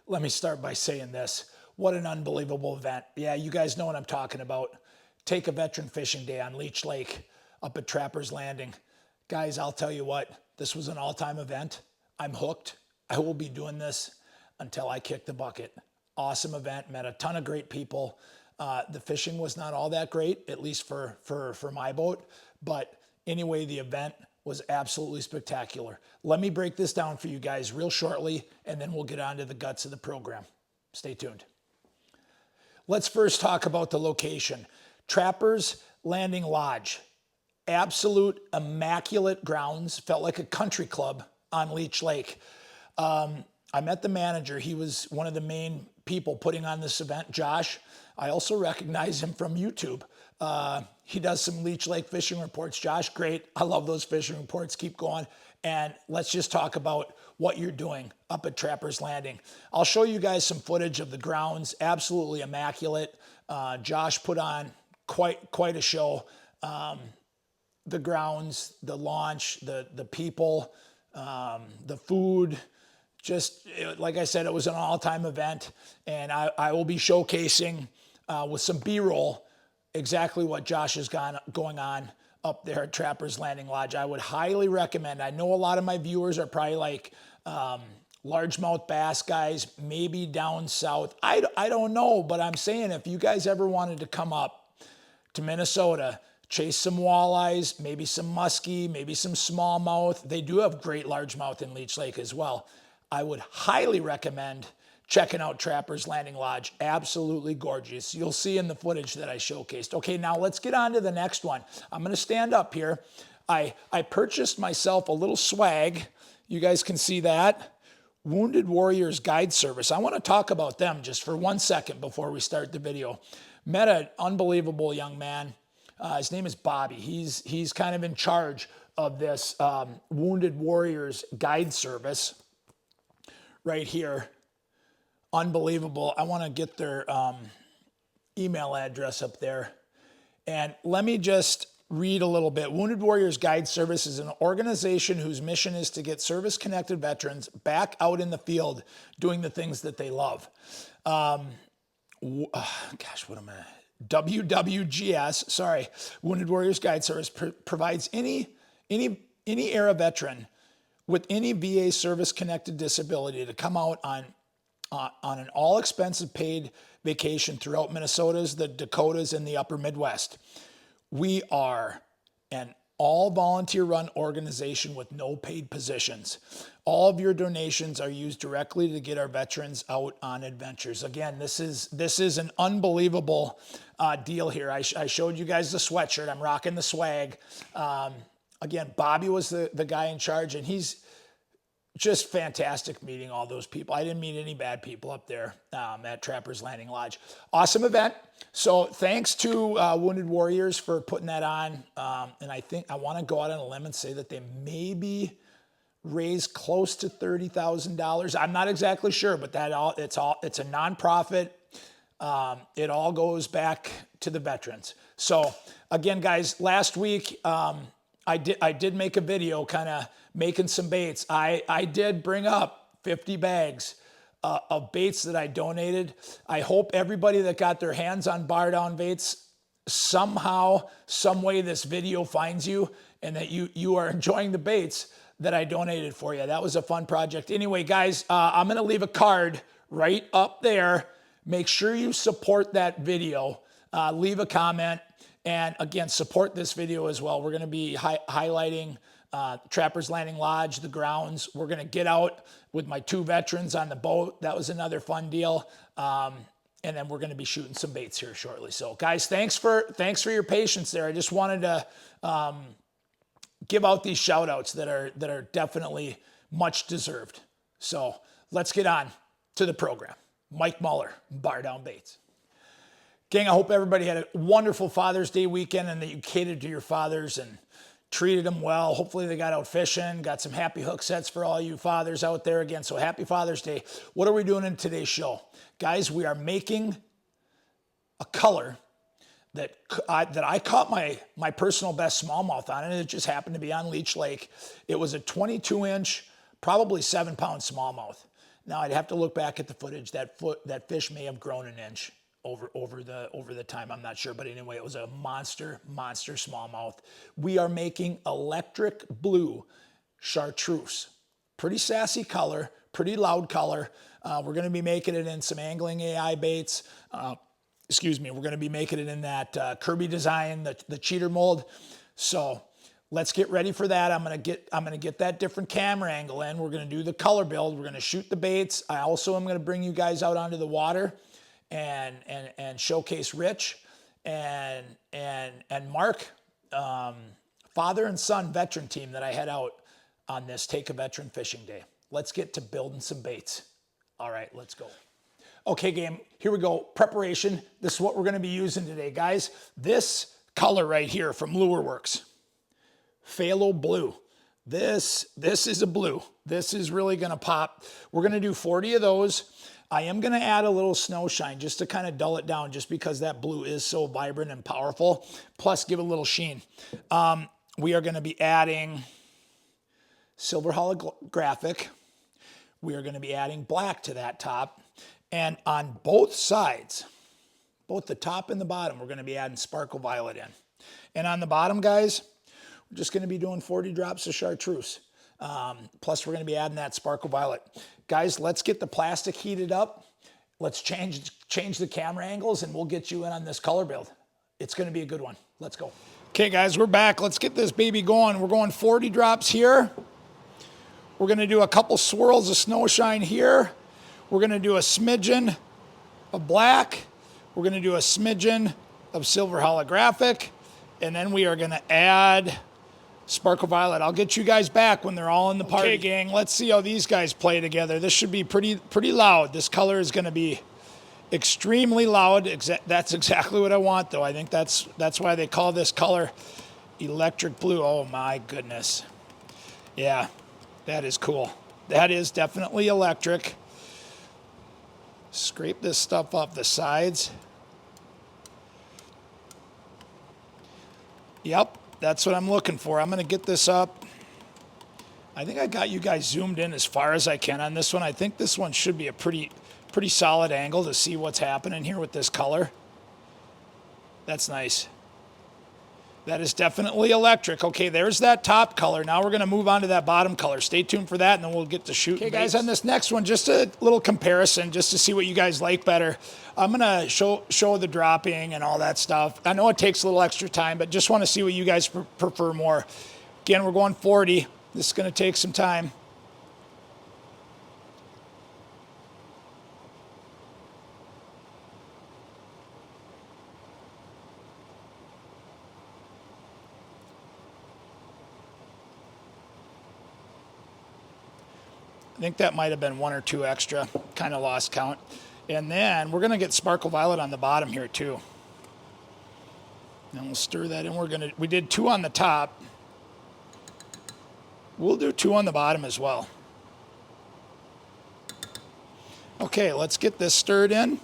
Let me start by saying this. What an unbelievable event. Yeah, you guys know what I'm talking about. Take a veteran fishing day on Leech Lake up at Trapper's Landing. Guys, I'll tell you what, this was an all-time event. I'm hooked. I will be doing this until I kick the bucket. Awesome event, met a ton of great people. The fishing was not all that great, at least for my boat. But anyway, the event was absolutely spectacular. Let me break this down for you guys real shortly, and then we'll get on to the guts of the program. Stay tuned. Let's first talk about the location. Trapper's Landing Lodge. Absolute immaculate grounds. Felt like a country club on Leech Lake. I met the manager. He was one of the main people putting on this event, Josh. I also recognize him from YouTube. He does some Leech Lake fishing reports. Josh, great. I love those fishing reports. Keep going. And let's just talk about what you're doing up at Trapper's Landing. I'll show you guys some footage of the grounds. Absolutely immaculate. Josh put on quite a show. The grounds, the launch, the people, the food. Just like I said, it was an all-time event, and I will be showcasing with some B-roll exactly what Josh has going on up there at Trapper's Landing Lodge. I would highly recommend. I know a lot of my viewers are probably like largemouth bass guys, maybe down south. I don't know, but I'm saying if you guys ever wanted to come up to Minnesota, chase some walleyes, maybe some muskie, maybe some smallmouth. They do have great largemouth in Leech Lake as well. I would highly recommend checking out Trapper's Landing Lodge. Absolutely gorgeous. You'll see in the footage that I showcased. Okay, now let's get on to the next one. I'm going to stand up here. I purchased myself a little swag. You guys can see that. Wounded Warriors Guide Service. I want to talk about them just for 1 second before we start the video. Met an unbelievable young man. His name is Bobby. He's kind of in charge of this Wounded Warriors Guide Service right here. Unbelievable. I want to get their email address up there. And let me just read a little bit. Wounded Warriors Guide Service is an organization whose mission is to get service-connected veterans back out in the field doing the things that they love. Gosh, what am I... WWGS, sorry, Wounded Warriors Guide Service provides any era veteran with any VA service-connected disability to come out on an all-expensive paid vacation throughout Minnesota's, the Dakotas, and the upper Midwest. We are an all-volunteer-run organization with no paid positions. All of your donations are used directly to get our veterans out on adventures. Again, this is an unbelievable deal here. I showed you guys the sweatshirt. I'm rocking the swag. Again, Bobby was the guy in charge, and he's just fantastic meeting all those people. I didn't meet any bad people up there at Trapper's Landing Lodge. Awesome event. So thanks to Wounded Warriors for putting that on. And I want to go out on a limb and say that they maybe raised close to $30,000. I'm not exactly sure, but it's a nonprofit. It all goes back to the veterans. So again, guys, last week I did make a video kind of making some baits. I did bring up 50 bags of baits that I donated. I hope everybody that got their hands on bar down baits, somehow, some way this video finds you and that you are enjoying the baits that I donated for you. That was a fun project. Anyway, guys, I'm going to leave a card right up there. Make sure you support that video. Leave a comment. And again, support this video as well. We're going to be highlighting Trapper's Landing Lodge, the grounds. We're going to get out with my 2 veterans on the boat. That was another fun deal. And then we're going to be shooting some baits here shortly. So guys, thanks for your patience there. I just wanted to give out these shout outs that are definitely much deserved. So let's get on to the program. Mike Muller, Bar Down Baits. Gang, I hope everybody had a wonderful Father's Day weekend and that you catered to your fathers and treated them well. Hopefully they got out fishing, got some happy hook sets for all you fathers out there again. So happy Father's Day. What are we doing in today's show? Guys, we are making a color that I caught my personal best smallmouth on, and it just happened to be on Leech Lake. It was a 22-inch, probably 7-pound smallmouth. Now I'd have to look back at the footage. That fish may have grown an inch over the time. I'm not sure, but anyway, it was a monster smallmouth. We are making electric blue Chartreuse. Pretty sassy color, pretty loud color. We're going to be making it in some Angling A.I baits. Excuse me, we're going to be making it in that Kearby Design, the cheater mold. So let's get ready for that. I'm going to get that different camera angle in. We're going to do the color build. We're going to shoot the baits. I also am going to bring you guys out onto the water and showcase Rich and Mark, father and son veteran team that I had out on this Take a Veteran Fishing Day. Let's get to building some baits. All right, let's go. Okay, game, here we go. Preparation. This is what we're going to be using today, guys. This color right here from Lure Works, phthalo blue. This is a blue. This is really going to pop. We're going to do 40 of those. I am going to add a little snow shine just to kind of dull it down, just because that blue is so vibrant and powerful, plus give it a little sheen. We are going to be adding silver holographic. We are going to be adding black to that top. And on both sides, both the top and the bottom, we're going to be adding sparkle violet in. And on the bottom, guys, we're just going to be doing 40 drops of Chartreuse. Plus, we're going to be adding that sparkle violet. Guys, let's get the plastic heated up. Let's change the camera angles, and we'll get you in on this color build. It's going to be a good one. Let's go. Okay, guys, we're back. Let's get this baby going. We're going 40 drops here. We're going to do a couple swirls of snow shine here. We're going to do a smidgen of black. We're going to do a smidgen of silver holographic. And then we are going to add sparkle violet. I'll get you guys back when they're all in the party. Okay, gang, let's see how these guys play together. This should be pretty loud. This color is going to be extremely loud. That's exactly what I want, though. I think that's why they call this color electric blue. Oh, my goodness. Yeah, that is cool. That is definitely electric. Scrape this stuff off the sides. Yep, that's what I'm looking for. I'm going to get this up. I think I got you guys zoomed in as far as I can on this one. I think this one should be a pretty solid angle to see what's happening here with this color. That's nice. That is definitely electric. Okay, there's that top color. Now we're going to move on to that bottom color. Stay tuned for that, and then we'll get to shooting. Okay, guys, on this next one, just a little comparison just to see what you guys like better. I'm going to show the dropping and all that stuff. I know it takes a little extra time, but just want to see what you guys prefer more. Again, we're going 40. This is going to take some time. I think that might have been one or two extra, kind of lost count. And then we're going to get sparkle violet on the bottom here too. And we'll stir that in. We did 2 on the top. We'll do 2 on the bottom as well. Okay, let's get this stirred in,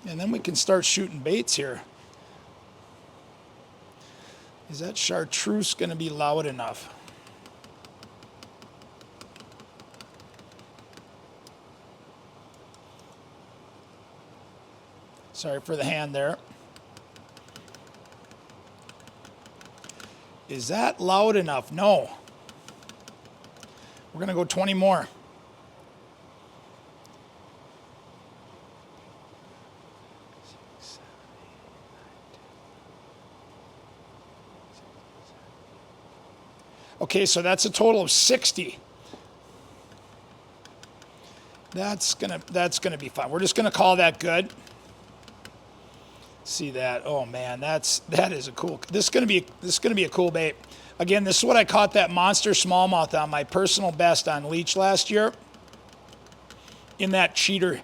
and then we can start shooting baits here. Is that Chartreuse going to be loud enough? Sorry for the hand there. Is that loud enough? No. We're going to go 20 more. Okay, so that's a total of 60. That's gonna be fine. We're just gonna call that good. See that? Oh man, that is a cool. This is gonna be a cool bait. Again, this is what I caught that monster smallmouth on, my personal best on Leech last year. In that cheater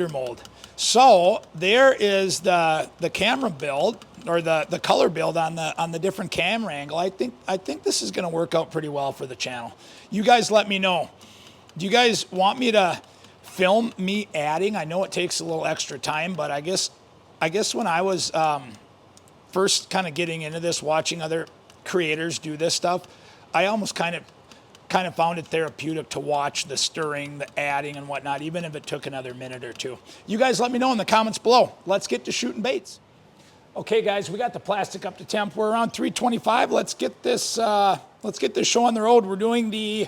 mold. So there is the camera build, or the color build on the different camera angle. I think this is going to work out pretty well for the channel. You guys let me know. Do you guys want me to film me adding? I know it takes a little extra time, but I guess when I was first kind of getting into this, watching other creators do this stuff, I almost kind kind of found it therapeutic to watch the stirring, the adding and whatnot, even if it took another minute or two. You guys let me know in the comments below. Let's get to shooting baits. Okay guys, we got the plastic up to temp. We're around 325. Let's get this show on the road. We're doing the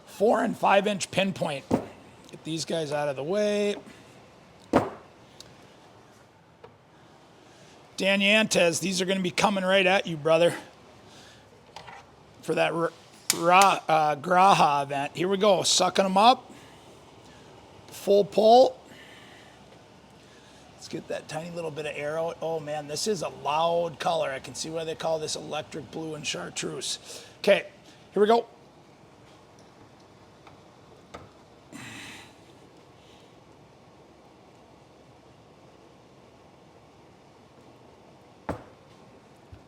4 and 5 inch pinpoint. Get these guys out of the way. Dan Yantes, these are going to be coming right at you, brother, for that Graha event. Here we go, sucking them up. Full pull. Let's get that tiny little bit of air out. Oh man, this is a loud color. I can see why they call this electric blue and chartreuse. Okay, here we go.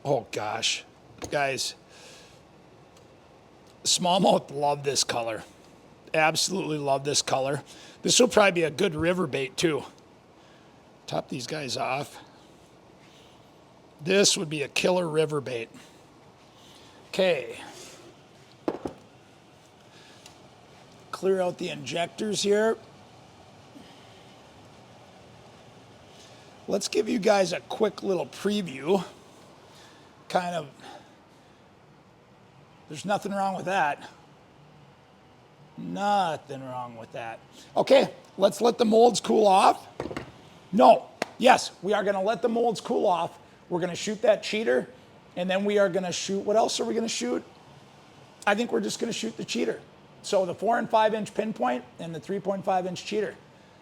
Oh gosh, guys, smallmouth love this color. Absolutely love this color. This will probably be a good river bait too. Top these guys off. This would be a killer river bait. Okay. Clear out the injectors here. Let's give you guys a quick little preview. Kind of, there's nothing wrong with that. Nothing wrong with that. Okay, let's let the molds cool off. No, yes, we are going to let the molds cool off. We're going to shoot that cheater, and then we are going to shoot, what else are we going to shoot? I think we're just going to shoot the cheater. So the 4 and 5 inch pinpoint and the 3.5 inch cheater.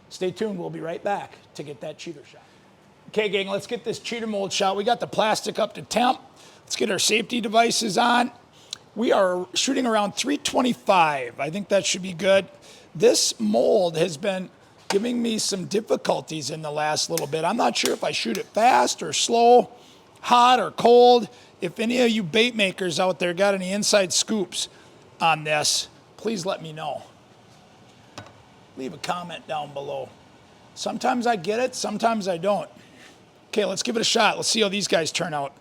Stay tuned, we'll be right back to get that cheater shot. Okay, gang, let's get this cheater mold shot. We got the plastic up to temp. Let's get our safety devices on. We are shooting around 325. I think that should be good. This mold has been giving me some difficulties in the last little bit. I'm not sure if I shoot it fast or slow, hot or cold. If any of you bait makers out there got any inside scoops on this, please let me know. Leave a comment down below. Sometimes I get it, sometimes I don't. Okay, let's give it a shot. Let's see how these guys turn out.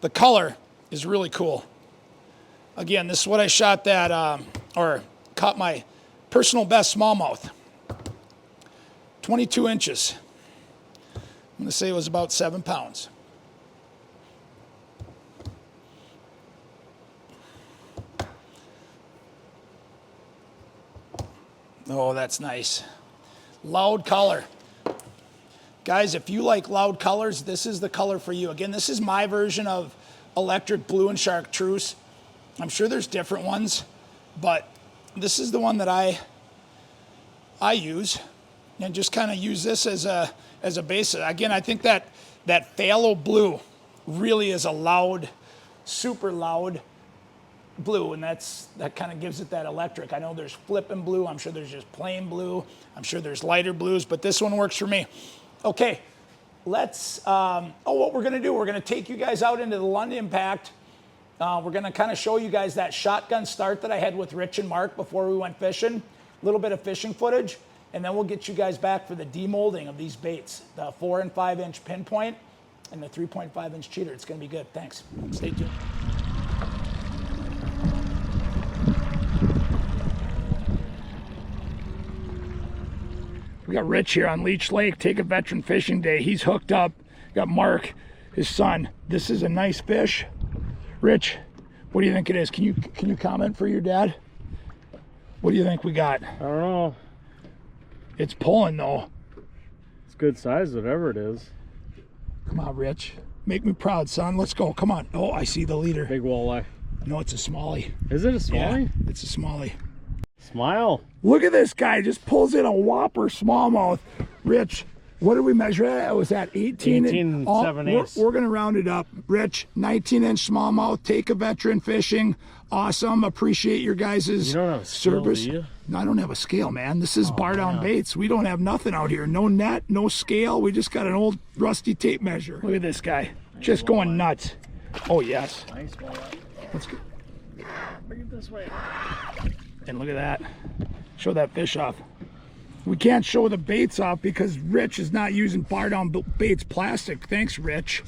The color is really cool. Again, this is what I shot that, or caught my personal best smallmouth. 22 inches. I'm going to say it was about 7 pounds. Oh, that's nice. Loud color. Guys, if you like loud colors, this is the color for you. Again, this is my version of electric blue and chartreuse. I'm sure there's different ones, but this is the one that I use, and just kind of use this as a base. Again, I think that phthalo blue really is a loud, super loud blue, and that kind of gives it that electric. I know there's flipping blue. I'm sure there's just plain blue. I'm sure there's lighter blues, but this one works for me. Okay, let's, what we're gonna do, we're gonna take you guys out into the Lund Impact. We're gonna kind of show you guys that shotgun start that I had with Rich and Mark before we went fishing. A little bit of fishing footage, and then we'll get you guys back for the demolding of these baits. The 4 and 5 inch pinpoint and the 3.5 inch cheater. It's gonna be good, thanks. Stay tuned. We got Rich here on Leech Lake, Take a Veteran Fishing Day. He's hooked up. Got Mark, his son. This is a nice fish. Rich, what do you think it is? Can you comment for your dad? What do you think we got? I don't know. It's pulling though. It's good size, whatever it is. Come on, Rich. Make me proud, son. Let's go. Come on. Oh, I see the leader. Big walleye. No, it's a Smallie. Is it a Smallie? Yeah, it's a Smallie. Smile. Look at this guy. Just pulls in a whopper smallmouth. Rich, what did we measure at? It was at 18. 18 7/8. We're going to round it up. Rich, 19-inch smallmouth. Take a Veteran Fishing. Awesome. Appreciate your guys' service. You don't have a scale, do you? No, I don't have a scale, man. This is bar down baits. We don't have nothing out here. No net, no scale. We just got an old rusty tape measure. Look at this guy. Just going nuts. Oh, yes. Nice walleye. Let's go. Bring it this way. And look at that. Show that fish off. We can't show the baits off because Rich is not using bar down baits plastic. Thanks, Rich.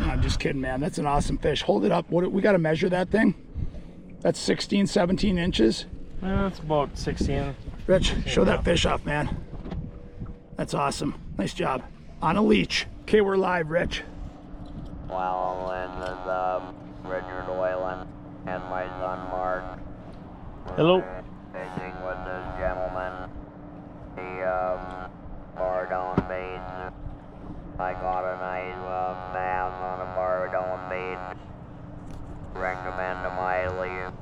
No, I'm just kidding, man. That's an awesome fish. Hold it up. We got to measure that thing. That's 16, 17 inches. That's about 16. Rich, show that fish off, man. That's awesome. Nice job. On a leech. Okay, we're live, Rich. Well, this is Richard Whalen and my son Mark. Hello. Fishing with this gentleman. He barred on baits. I got a nice bass on a barred on bait. Recommend him highly.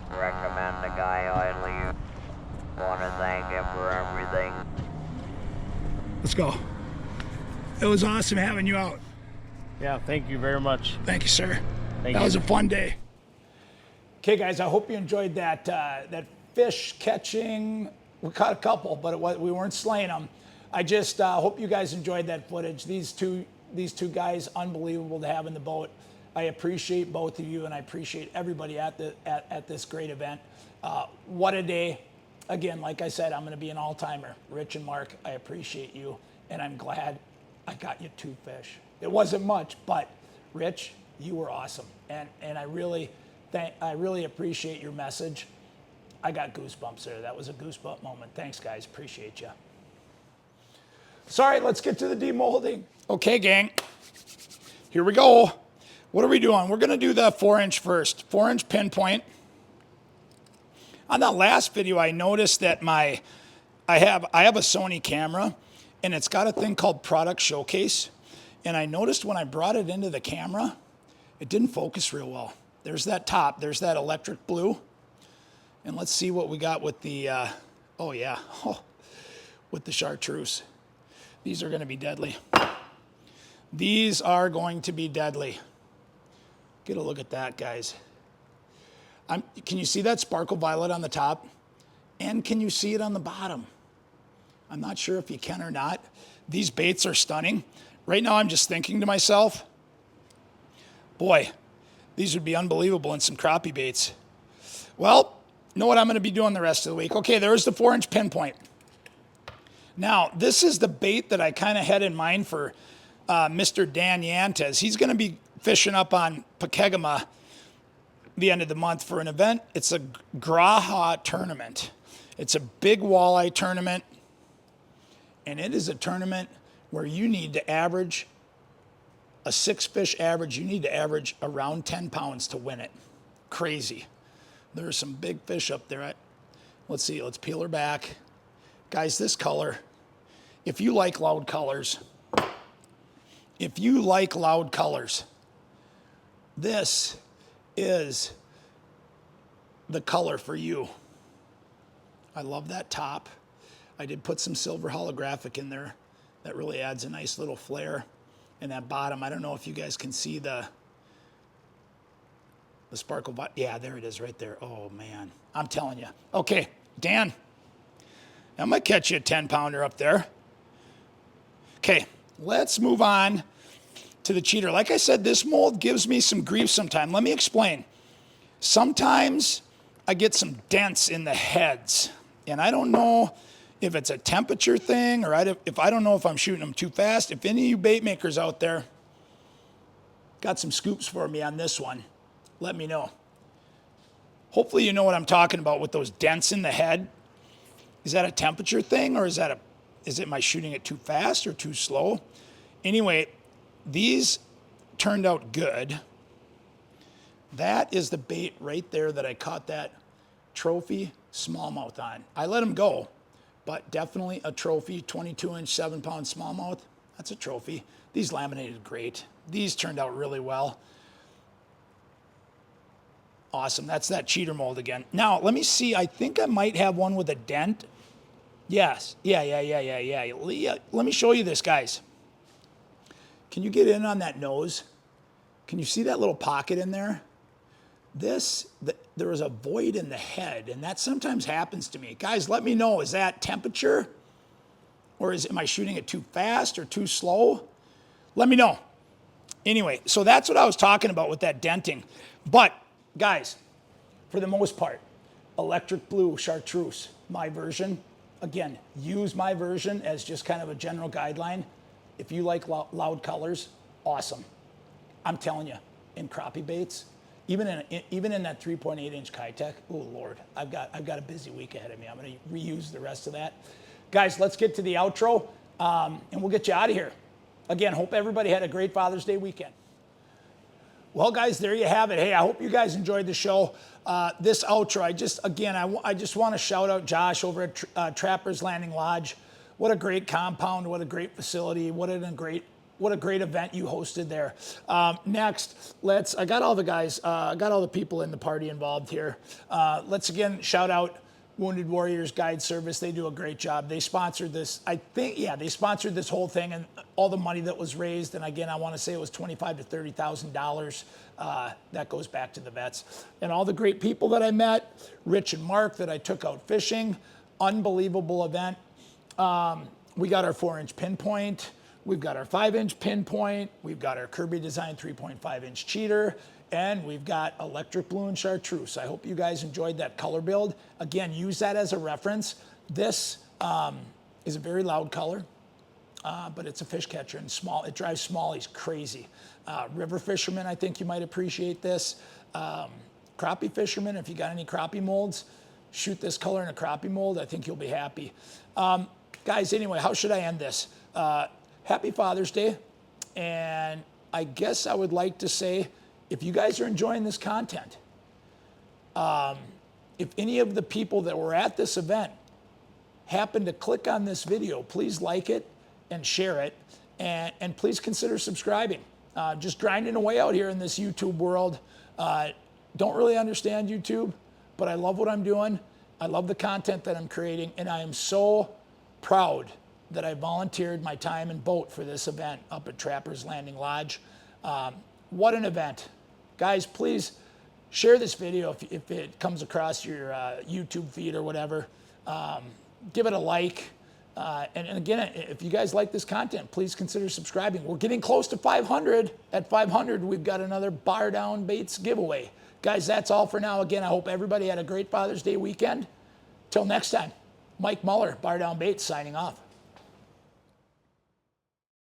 Recommend the guy highly. Want to thank him for everything. Let's go. It was awesome having you out. Yeah, thank you very much. Thank you, sir. Thank That you. was a fun day. Okay, guys, I hope you enjoyed that that fish catching. We caught a couple, but we weren't slaying them. I just hope you guys enjoyed that footage. These two guys, unbelievable to have in the boat. I appreciate both of you, and I appreciate everybody at this great event. What a day. Again, like I said, I'm going to be an all-timer. Rich and Mark, I appreciate you, and I'm glad I got you 2 fish. It wasn't much, but Rich, you were awesome, and I really appreciate your message. I got goosebumps there. That was a goosebump moment. Thanks, guys. Appreciate you. Sorry, let's get to the demolding. Okay, gang. Here we go. What are we doing? We're going to do the 4-inch first. 4-inch pinpoint. On that last video, I noticed that I have a Sony camera, and it's got a thing called Product Showcase. And I noticed when I brought it into the camera, it didn't focus real well. There's that top. There's that electric blue. And let's see what we got with the, with the Chartreuse. These are going to be deadly. These are going to be deadly. Get a look at that, guys. Can you see that sparkle violet on the top? And can you see it on the bottom? I'm not sure if you can or not. These baits are stunning. Right now, I'm just thinking to myself, boy, these would be unbelievable in some crappie baits. Well, know what I'm going to be doing the rest of the week. Okay, there's the 4-inch pinpoint. Now, this is the bait that I kind of had in mind for Mr. Dan Yantes. He's going to be fishing up on Pokegama the end of the month for an event. It's a Graha tournament. It's a big walleye tournament, and it is a tournament where you need to average a 6-fish average. You need to average around 10 pounds to win it. Crazy. There are some big fish up there. Let's see. Let's peel her back. Guys, this color, if you like loud colors, this is the color for you. I love that top. I did put some silver holographic in there. That really adds a nice little flare. And that bottom, I don't know if you guys can see the sparkle. Yeah, there it is right there. Oh, man. I'm telling you. Okay, Dan, I might catch you a 10-pounder up there. Okay, let's move on to the cheater. Like I said, this mold gives me some grief sometimes. Let me explain. Sometimes I get some dents in the heads, and I don't know if it's a temperature thing or if I don't know if I'm shooting them too fast. If any of you bait makers out there got some scoops for me on this one, let me know. Hopefully you know what I'm talking about with those dents in the head. Is that a temperature thing, or is it am I shooting it too fast or too slow? Anyway, these turned out good. That is the bait right there that I caught that trophy smallmouth on. I let him go, but definitely a trophy, 22-inch, 7-pound smallmouth. That's a trophy. These laminated great. These turned out really well. Awesome. That's that cheater mold again. Now, let me see. I think I might have one with a dent. Yes. Yeah. Let me show you this, guys. Can you get in on that nose? Can you see that little pocket in there? There was a void in the head, and that sometimes happens to me. Guys, let me know. Is that temperature? Or am I shooting it too fast or too slow? Let me know. Anyway, so that's what I was talking about with that denting. But, guys, for the most part, electric blue Chartreuse, my version. Again, use my version as just kind of a general guideline. If you like loud colors, awesome. I'm telling you, in crappie baits, even in that 3.8 inch Kitech. Oh Lord, I've got a busy week ahead of me. I'm going to reuse the rest of that. Guys, let's get to the outro, and we'll get you out of here. Again, hope everybody had a great Father's Day weekend. Well, guys, there you have it. Hey, I hope you guys enjoyed the show. This outro, I just want to shout out Josh over at Trappers Landing Lodge. What a great compound, what a great facility, what a great event you hosted there. Next, I got all the guys, I got all the people in the party involved here. Let's again shout out Wounded Warriors Guide Service. They do a great job. They sponsored this, they sponsored this whole thing and all the money that was raised. And again, I want to say it was $25,000 to $30,000. That goes back to the vets. And all the great people that I met, Rich and Mark that I took out fishing. Unbelievable event. We got our 4-inch Pinpoint. We've got our 5-inch Pinpoint. We've got our Kearby Design 3.5-inch Cheater. And we've got electric blue and Chartreuse. I hope you guys enjoyed that color build. Again, use that as a reference. This is a very loud color, but it's a fish catcher and small. It drives smallies crazy. River fishermen, I think you might appreciate this. Crappie fishermen, if you got any crappie molds, shoot this color in a crappie mold. I think you'll be happy. Guys, anyway, how should I end this? Happy Father's Day. And I guess I would like to say, if you guys are enjoying this content, if any of the people that were at this event happen to click on this video, please like it and share it, and please consider subscribing. Just grinding away out here in this YouTube world. Don't really understand YouTube, but I love what I'm doing. I love the content that I'm creating, and I am so proud that I volunteered my time and boat for this event up at Trappers Landing Lodge. What an event. Guys, please share this video if it comes across your YouTube feed or whatever. Give it a like. And again, if you guys like this content, please consider subscribing. We're getting close to 500. At 500, we've got another Bar Down Baits giveaway. Guys, that's all for now. Again, I hope everybody had a great Father's Day weekend. Till next time, Mike Muller, Bar Down Baits, signing off.